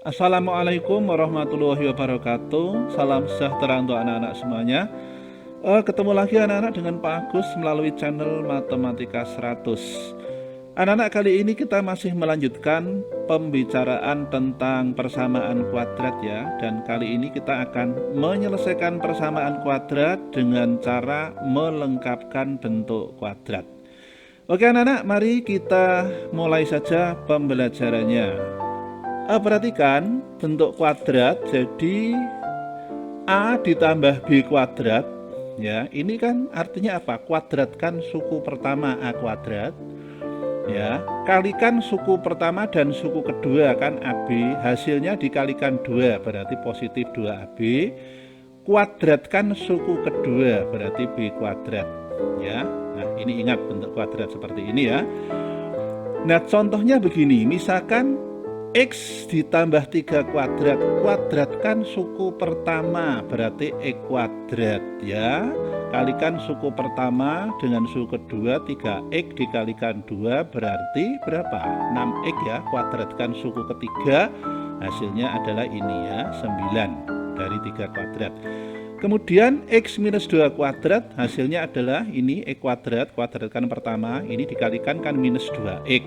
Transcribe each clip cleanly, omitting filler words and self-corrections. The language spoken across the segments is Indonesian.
Assalamualaikum warahmatullahi wabarakatuh. Salam sejahtera untuk anak-anak semuanya. Ketemu lagi anak-anak dengan Pak Agus melalui channel Matematika 100. Anak-anak, kali ini kita masih melanjutkan pembicaraan tentang persamaan kuadrat ya. Dan kali ini kita akan menyelesaikan persamaan kuadrat dengan cara melengkapkan bentuk kuadrat. Oke anak-anak, mari kita mulai saja pembelajarannya. Perhatikan bentuk kuadrat, jadi A ditambah B kuadrat ya, ini kan artinya apa? Kuadratkan suku pertama A kuadrat ya, kalikan suku pertama dan suku kedua kan AB, hasilnya dikalikan 2 berarti positif 2AB, kuadratkan suku kedua berarti B kuadrat ya. Nah ini ingat bentuk kuadrat seperti ini ya. Nah contohnya begini, misalkan X ditambah 3 kuadrat, kuadratkan suku pertama berarti X kuadrat ya, kalikan suku pertama dengan suku kedua, 3X dikalikan 2 berarti berapa? 6X ya, kuadratkan suku ketiga, hasilnya adalah ini ya, 9 dari 3 kuadrat. Kemudian X minus 2 kuadrat, hasilnya adalah ini X kuadrat, kuadratkan pertama, ini dikalikan kan minus 2X,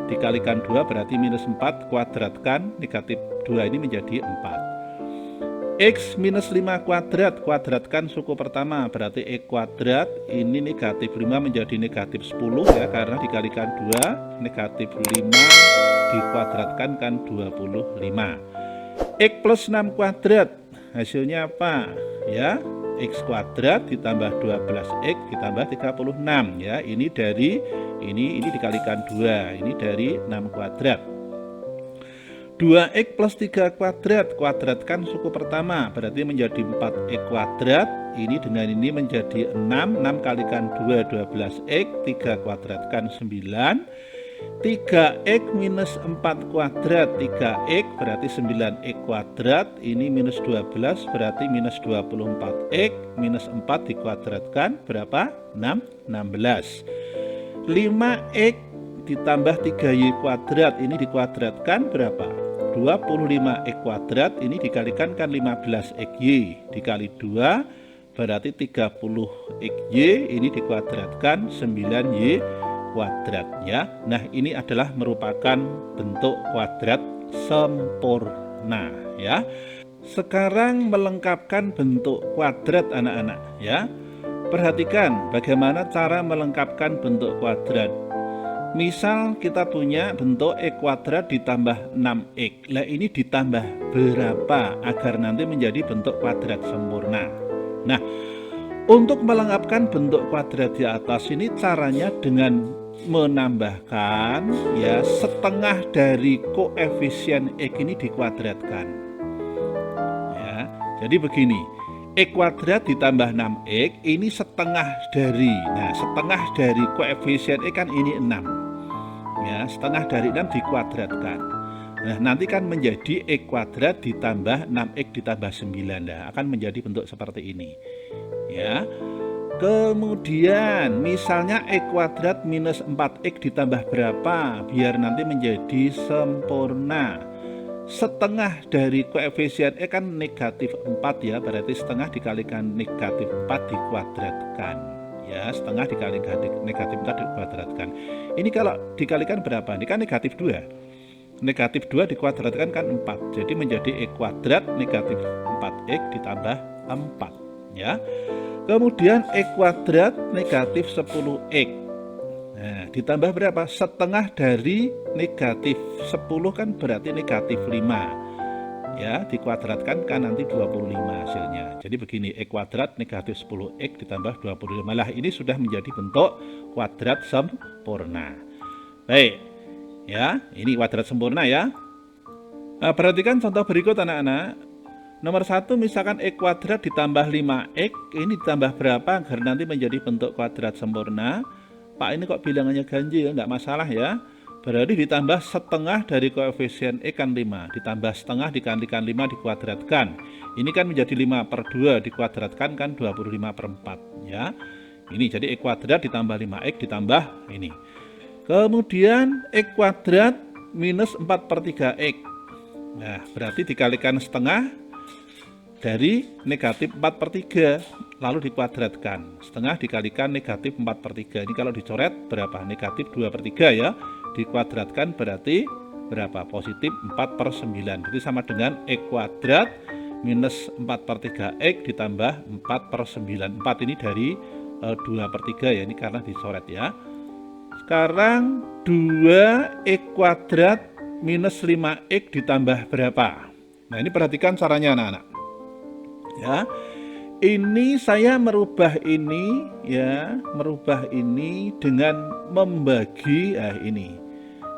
dikalikan 2 berarti minus 4, kuadratkan negatif 2 ini menjadi 4. X minus 5 kuadrat, kuadratkan suku pertama berarti X kuadrat, ini negatif 5 menjadi negatif 10 ya, karena dikalikan 2, negatif 5 dikuadratkan kan 25. X plus 6 kuadrat, hasilnya apa ya? X kuadrat ditambah 12X ditambah 36 ya, ini dari ini dikalikan 2, ini dari 6 kuadrat. 2X plus 3 kuadrat, kuadratkan suku pertama berarti menjadi 4X kuadrat, ini dengan ini menjadi 6, 6 kalikan 2 12X, 3 kuadratkan 9. 3X minus 4 kuadrat, 3X berarti 9X kuadrat, ini minus 12 berarti minus 24X, minus 4 dikuadratkan berapa? 16. 5X ditambah 3Y kuadrat, ini dikuadratkan berapa? 25X kuadrat, ini dikalikan kan 15XY, dikali 2 berarti 30XY, ini dikuadratkan 9Y kuadrat ya. Nah ini adalah merupakan bentuk kuadrat sempurna ya. Sekarang melengkapkan bentuk kuadrat anak-anak ya. Perhatikan bagaimana cara melengkapkan bentuk kuadrat. Misal kita punya bentuk X kuadrat ditambah 6X, nah ini ditambah berapa agar nanti menjadi bentuk kuadrat sempurna. Nah untuk melengkapkan bentuk kuadrat di atas ini caranya dengan menambahkan ya setengah dari koefisien X ini dikuadratkan ya. Jadi begini, X kuadrat ditambah 6X ini setengah dari, nah setengah dari koefisien X kan ini 6 ya, setengah dari 6 dikuadratkan. Nah nanti kan menjadi X kuadrat ditambah 6X ditambah 9, nah akan menjadi bentuk seperti ini ya. Kemudian misalnya X kuadrat minus 4X ditambah berapa biar nanti menjadi sempurna. Setengah dari koefisien X kan negatif 4 ya, berarti setengah dikalikan negatif 4 dikuadratkan ya, setengah dikalikan negatif 4 dikuadratkan. Ini kalau dikalikan berapa? Ini kan negatif 2, negatif 2 dikuadratkan kan 4, jadi menjadi X kuadrat negatif 4X ditambah 4 ya. Kemudian X kuadrat negatif 10X, nah ditambah berapa? Setengah dari negatif 10 kan berarti negatif 5 ya, dikuadratkan kan nanti 25 hasilnya. Jadi begini, X kuadrat negatif 10X ditambah 25, lah ini sudah menjadi bentuk kuadrat sempurna. Baik ya, ini kuadrat sempurna ya. Nah, perhatikan contoh berikut anak-anak. Nomor 1, misalkan X kuadrat ditambah 5X, ini ditambah berapa agar nanti menjadi bentuk kuadrat sempurna? Pak ini kok bilangannya ganjil, enggak masalah ya. Berarti ditambah setengah dari koefisien X kan 5, ditambah setengah dikalikan 5 dikuadratkan. Ini kan menjadi 5/2 dikuadratkan kan 25/4 ya. Ini jadi X kuadrat ditambah 5X ditambah ini. Kemudian X kuadrat minus 4/3X. Nah, berarti dikalikan setengah dari negatif 4/3, lalu dikuadratkan. Setengah dikalikan negatif 4/3. Ini kalau dicoret berapa? Negatif 2/3 ya. Dikuadratkan berarti berapa? Positif 4/9. Jadi sama dengan X kuadrat minus 4/3X ditambah 4/9. 4 ini dari 2/3 ya, ini karena dicoret ya. Sekarang 2X kuadrat minus 5X ditambah berapa? Nah, ini perhatikan caranya anak-anak. Ya, ini saya merubah ini ya, merubah ini dengan membagi ini.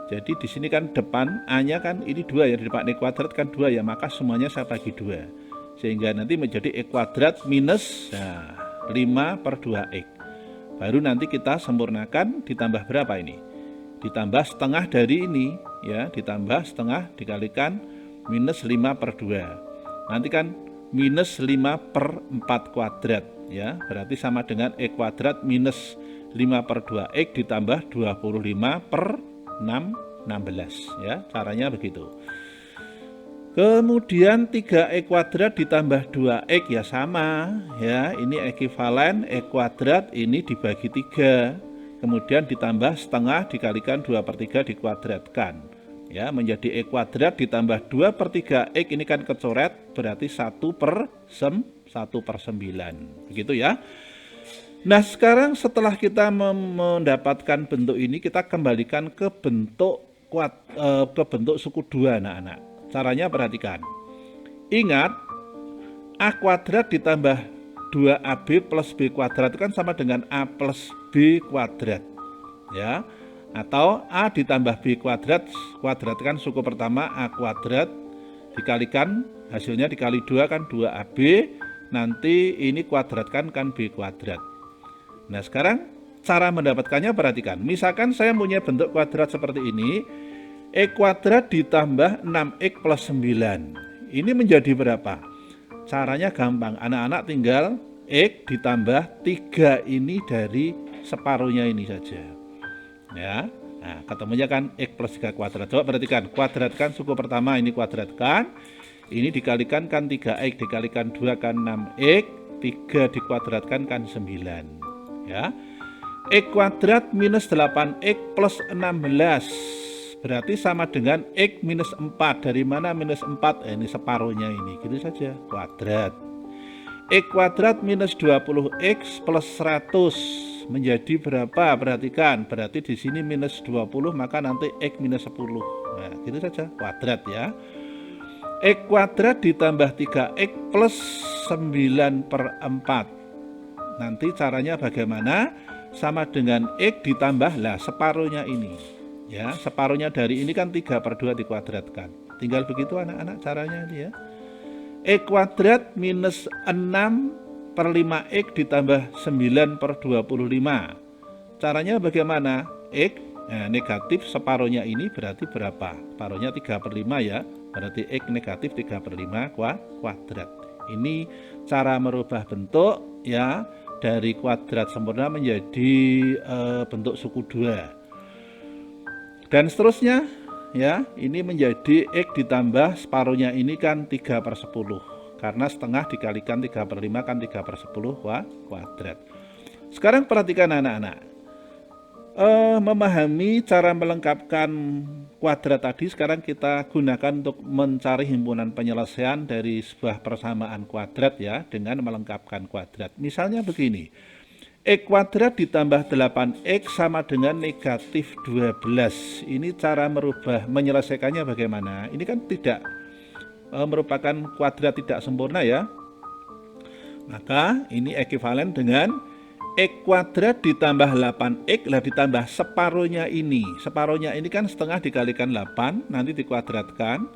Jadi di sini kan depan A-nya kan ini 2 ya, di depan X kuadrat kan 2 ya, maka semuanya saya bagi 2. Sehingga nanti menjadi X kuadrat minus 5/2X. Baru nanti kita sempurnakan ditambah berapa ini? Ditambah setengah dari ini ya, ditambah setengah dikalikan minus 5/2. Nanti kan minus 5/4 kuadrat ya, berarti sama dengan X kuadrat minus 5/2X ditambah 25/16 ya, caranya begitu. Kemudian 3X kuadrat ditambah 2X ya sama ya, ini ekivalen X kuadrat ini dibagi 3, kemudian ditambah setengah dikalikan 2/3 dikuadratkan ya, menjadi X kuadrat ditambah 2/3X, ini kan kecoret berarti 1/9 begitu ya. Nah, sekarang setelah kita mendapatkan bentuk ini, kita kembalikan ke bentuk suku 2 anak-anak. Caranya perhatikan. Ingat, A kuadrat ditambah 2AB plus B kuadrat itu kan sama dengan A plus B kuadrat ya, atau A ditambah B kuadrat, kuadratkan suku pertama A kuadrat, dikalikan hasilnya dikali 2 kan 2AB, nanti ini kuadratkan kan B kuadrat. Nah, sekarang cara mendapatkannya perhatikan. Misalkan saya punya bentuk kuadrat seperti ini, X kuadrat ditambah 6X plus 9, ini menjadi berapa? Caranya gampang, anak-anak tinggal X ditambah 3 ini dari separuhnya ini saja ya. Nah, ketemunya kan X plus 3 kuadrat. Coba perhatikan, kuadratkan suku pertama, ini kuadratkan, ini dikalikan kan 3X, dikalikan 2 kan 6X, 3 dikuadratkan kan 9 ya. X kuadrat minus 8X plus 16 berarti sama dengan X minus 4. Dari mana minus 4? Ini separuhnya ini, gitu saja, kuadrat. X kuadrat minus 20X plus 100 menjadi berapa? Perhatikan, berarti di sini minus 20, maka nanti X minus 10. Nah, gitu saja, kuadrat ya. X kuadrat ditambah 3X plus 9/4. Nanti caranya bagaimana? Sama dengan X ditambah separuhnya ini ya, separuhnya dari ini kan 3/2 dikuadratkan. Tinggal begitu anak-anak caranya ini ya. X kuadrat minus 6/5X ditambah 9/25. Caranya bagaimana? X negatif separuhnya ini berarti berapa? Separuhnya 3/5 ya, berarti X negatif 3/5 kuadrat. Ini cara merubah bentuk ya, dari kuadrat sempurna menjadi bentuk suku 2. Dan seterusnya ya, ini menjadi X ditambah separuhnya ini kan 3/10, karena setengah dikalikan 3/5 kan 3/10 kuadrat. Sekarang perhatikan anak-anak, memahami cara melengkapkan kuadrat tadi, sekarang kita gunakan untuk mencari himpunan penyelesaian dari sebuah persamaan kuadrat ya, dengan melengkapkan kuadrat. Misalnya begini, X kuadrat ditambah 8X sama dengan negatif 12. Ini cara menyelesaikannya bagaimana? Ini kan tidak merupakan kuadrat tidak sempurna ya. Maka ini ekivalen dengan X kuadrat ditambah 8X ditambah separuhnya ini. Separuhnya ini kan setengah dikalikan 8, nanti dikuadratkan.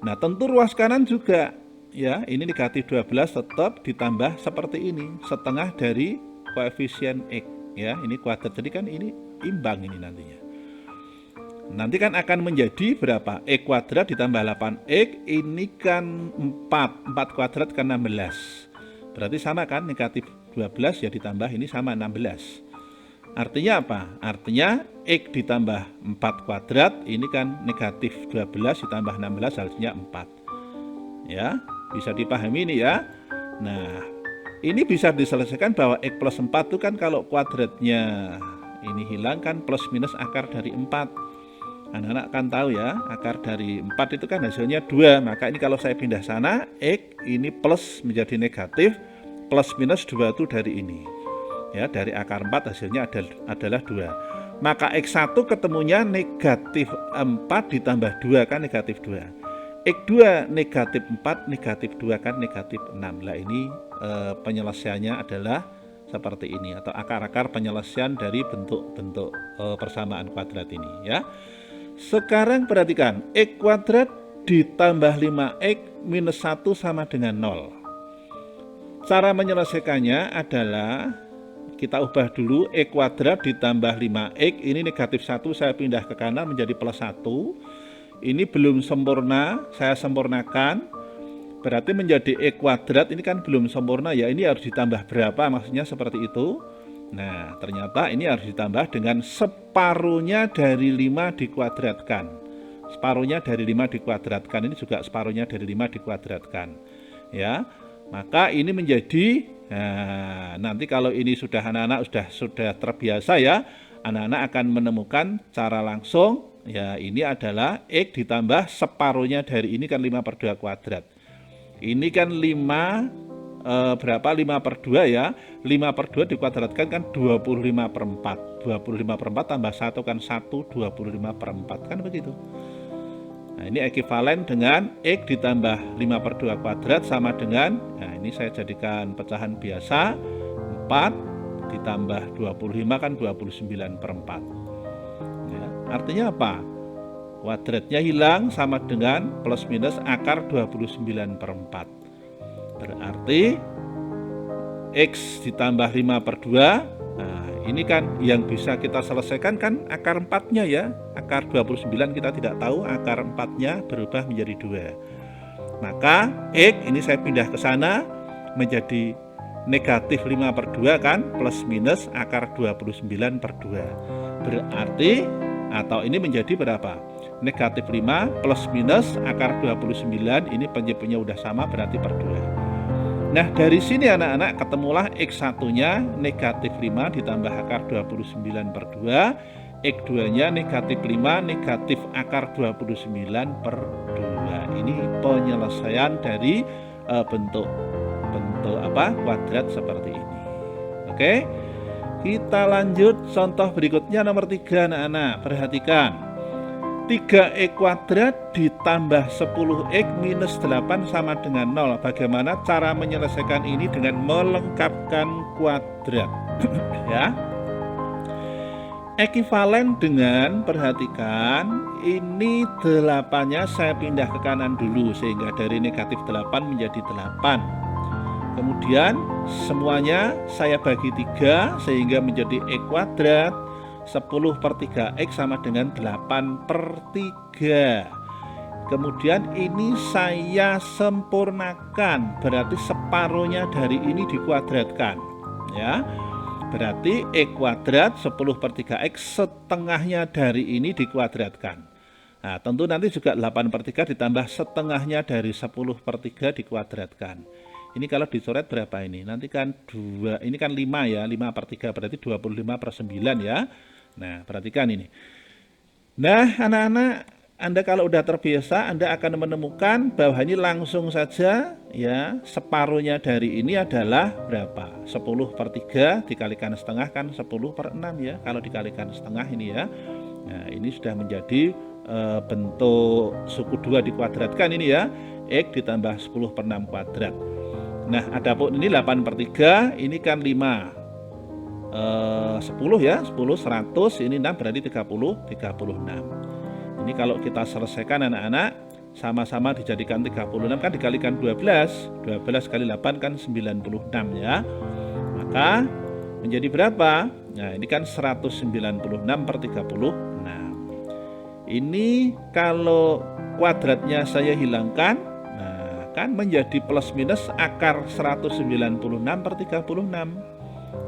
Nah, tentu ruas kanan juga ya, ini negatif 12 tetap ditambah seperti ini, setengah dari koefisien X ya, ini kuadrat, jadi kan ini imbang ini nantinya. Nanti kan akan menjadi berapa? X kuadrat ditambah 8X, ini kan 4 kuadrat kan 16. Berarti sama kan, negatif 12 ya ditambah ini sama 16. Artinya apa? Artinya X ditambah 4 kuadrat ini kan negatif 12 ditambah 16 hasilnya 4. Ya, bisa dipahami ini ya. Nah, ini bisa diselesaikan bahwa X plus 4 itu kan kalau kuadratnya ini hilang kan plus minus akar dari 4. Anak-anak kan tahu ya, akar dari 4 itu kan hasilnya 2. Maka ini kalau saya pindah sana, X ini plus menjadi negatif, plus minus 2 itu dari ini. Ya, dari akar 4 hasilnya adalah 2. Maka X1 ketemunya negatif 4 ditambah 2 kan negatif 2. X2 negatif 4 negatif 2 kan negatif 6. Lah ini penyelesaiannya adalah seperti ini, atau akar-akar penyelesaian dari bentuk-bentuk persamaan kuadrat ini ya. Sekarang perhatikan, X kuadrat ditambah 5X minus 1 sama dengan 0. Cara menyelesaikannya adalah kita ubah dulu. X kuadrat ditambah 5X, ini negatif 1 saya pindah ke kanan menjadi plus 1. Ini belum sempurna, saya sempurnakan. Berarti menjadi X kuadrat ini kan belum sempurna ya, ini harus ditambah berapa, maksudnya seperti itu. Nah, ternyata ini harus ditambah dengan separuhnya dari 5 dikuadratkan. Separuhnya dari 5 dikuadratkan, ini juga separuhnya dari 5 dikuadratkan. Ya, maka ini menjadi, nah, nanti kalau ini sudah anak-anak sudah terbiasa ya, anak-anak akan menemukan cara langsung. Ya, ini adalah X ditambah separuhnya dari ini kan 5/2 kuadrat. Ini kan 5 berapa? 5/2 ya. 5/2 dikuadratkan kan 25/4. 25/4 tambah 1 kan 1, 25/4 kan begitu. Nah, ini ekuivalen dengan X ditambah 5/2 kuadrat sama dengan, nah ini saya jadikan pecahan biasa, 4 ditambah 25 kan 29/4. Ya, artinya apa? Kuadratnya hilang sama dengan plus minus akar 29/4. Berarti X ditambah 5/2. Nah, ini kan yang bisa kita selesaikan kan akar 4-nya ya. Akar 29 kita tidak tahu, akar 4-nya berubah menjadi 2. Maka X ini saya pindah ke sana menjadi negatif 5/2 kan, plus minus akar 29/2. Berarti, atau ini menjadi berapa? Negatif 5 plus minus akar 29, ini penyebutnya udah sama berarti per 2. Nah, dari sini anak-anak ketemulah X1-nya negatif 5 ditambah akar 29/2, X2-nya negatif 5 negatif akar 29/2. Ini penyelesaian dari bentuk kuadrat seperti ini. Oke, kita lanjut contoh berikutnya nomor 3 anak-anak. Perhatikan, 3X kuadrat ditambah 10X minus 8 sama dengan 0. Bagaimana cara menyelesaikan ini dengan melengkapkan kuadrat? Ya, ekuivalen dengan, perhatikan, ini 8-nya saya pindah ke kanan dulu sehingga dari negatif 8 menjadi 8. Kemudian semuanya saya bagi 3 sehingga menjadi X kuadrat. 10/3X sama dengan 8/3. Kemudian ini saya sempurnakan, berarti separuhnya dari ini dikuadratkan ya. Berarti X kuadrat 10/3X setengahnya dari ini dikuadratkan. Nah, tentu nanti juga 8/3 ditambah setengahnya dari 10/3 dikuadratkan. Ini kalau dicoret berapa ini? Nanti kan 2, ini kan 5 ya, 5/3 berarti 25/9 ya. Nah, perhatikan ini. Nah, anak-anak, Anda kalau udah terbiasa, Anda akan menemukan bahwa ini langsung saja ya, separuhnya dari ini adalah berapa? 10/3 dikalikan setengah kan 10/6 ya, kalau dikalikan setengah ini ya. Nah, ini sudah menjadi bentuk suku 2 dikuadratkan ini ya, X ditambah 10/6 kuadrat. Nah, adapun ini 8/3, ini kan 5. 10 ya, 10, 100, ini 6 berarti 30, 36. Ini kalau kita selesaikan anak-anak, sama-sama dijadikan 36 kan dikalikan 12, 12 kali 8 kan 96 ya. Maka menjadi berapa? Nah, ini kan 196/36. Ini kalau kuadratnya saya hilangkan, nah kan menjadi plus minus akar 196/36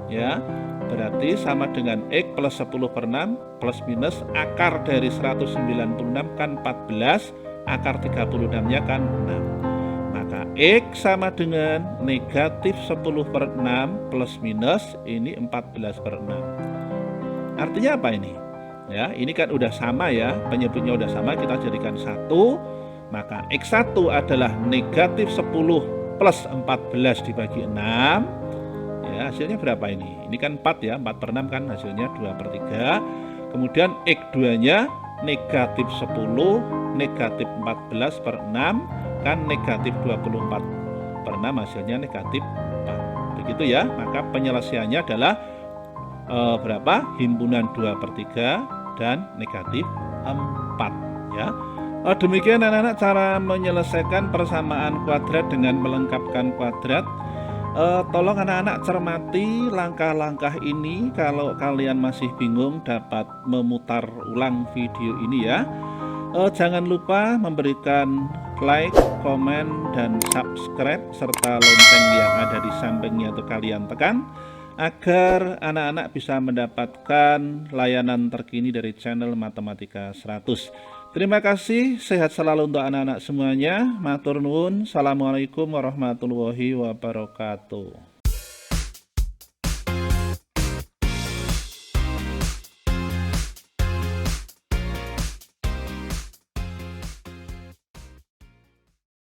ya. Berarti sama dengan X plus 10 per 6 plus minus akar dari 196 kan 14, akar 36-nya kan 6. Maka X sama dengan negatif 10 per 6 plus minus ini 14 per 6. Artinya apa ini? Ya, ini kan udah sama ya, penyebutnya udah sama, kita jadikan 1. Maka X1 adalah negatif 10 plus 14 dibagi 6. Ya, hasilnya berapa ini? Ini kan 4 ya, 4 per 6 kan hasilnya 2 per 3. Kemudian X2 nya negatif 10 negatif 14 per 6 kan negatif 24 per 6, hasilnya negatif 4. Begitu ya, maka penyelesaiannya adalah berapa? Himpunan 2 per 3 dan negatif 4 ya. Demikian anak-anak cara menyelesaikan persamaan kuadrat dengan melengkapkan kuadrat. Tolong anak-anak cermati langkah-langkah ini. Kalau kalian masih bingung dapat memutar ulang video ini ya. Jangan lupa memberikan like, komen, dan subscribe serta lonceng yang ada di sampingnya itu kalian tekan agar anak-anak bisa mendapatkan layanan terkini dari channel Matematika 100. Terima kasih, sehat selalu untuk anak-anak semuanya. Matur nuwun. Assalamualaikum warahmatullahi wabarakatuh.